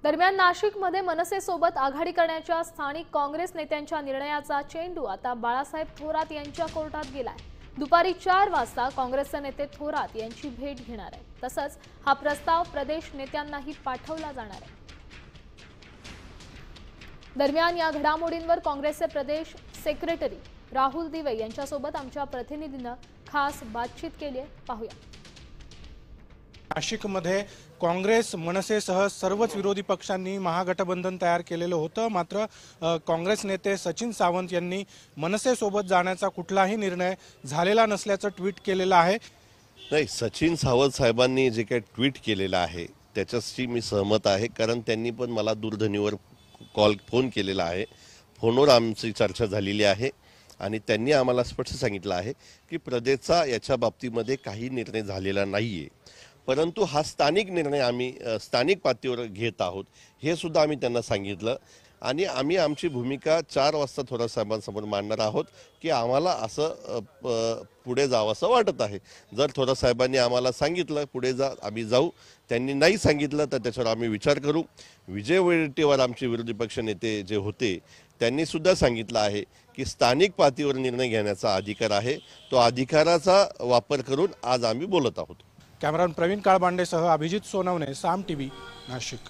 दरम्यान नाशिकमध्ये मनसेसोबत आघाडी करण्याच्या स्थानिक काँग्रेस नेत्यांच्या निर्णयाचा चेंडू आता बाळासाहेब थोरात यांच्या कोर्टात गेलाय। दुपारी 4 वाजता काँग्रेसचे नेते थोरात यांची भेट घेणार आहेत। तसंच हा प्रस्ताव प्रदेश नेत्यांनाही पाठवला जाणार आहे। दरम्यान या घडामोडींवर काँग्रेसचे प्रदेश सेक्रेटरी राहुल दिवे यांच्यासोबत आमच्या प्रतिनिधीनं खास बातचीत केली आहे, पाहूया। नाशिकमध्ये काँग्रेस मनसेसह सर्वच विरोधी पक्षांनी महागठबंधन तयार केलेलं होतं। मात्र काँग्रेस नेते सचिन सावंत यांनी मनसेसोबत जाण्याचा कुठलाही निर्णय झालेला नसल्याचं ट्विट केलेलं आहे। नाही, सचिन सावंत साहेबांनी जे काही ट्विट केलेलं आहे त्याच्याशी मी सहमत आहे, कारण त्यांनी पण मला दूरध्वनीवर फोन केलेला आहे। फोनवर आमची चर्चा झालेली आहे आणि त्यांनी आम्हाला स्पष्ट सांगितलं आहे की प्रदेशचा याच्या बाबतीमध्ये काही निर्णय झालेला नाहीये, परंतु हा स्थानिक निर्णय आम्ही स्थानिक पातळीवर घेत आहोत हे सुद्धा आम्ही त्यांना सांगितलं। आणि आम्ही आमची भूमिका 4 वाजता थोरात साहेबांसमोर मांडणार आहोत की आम्हाला असं पुढे जावंसं वाटत आहे। जर थोरात साहेबांनी आम्हाला सांगितलं पुढे जा, आम्ही जाऊ। त्यांनी नाही सांगितलं तर त्याच्यावर आम्ही विचार करू। विजय वडेट्टीवार आमचे विरोधी पक्ष नेते जे होते त्यांनी सुद्धा सांगितलं आहे की स्थानिक पातळीवर निर्णय घेण्याचा अधिकार आहे, तो अधिकाराचा वापर करून आज आम्ही बोलत आहोत। कॅमेरामन प्रवीण काळबांडेसह अभिजित सोनवणे, साम टीव्ही, नाशिक।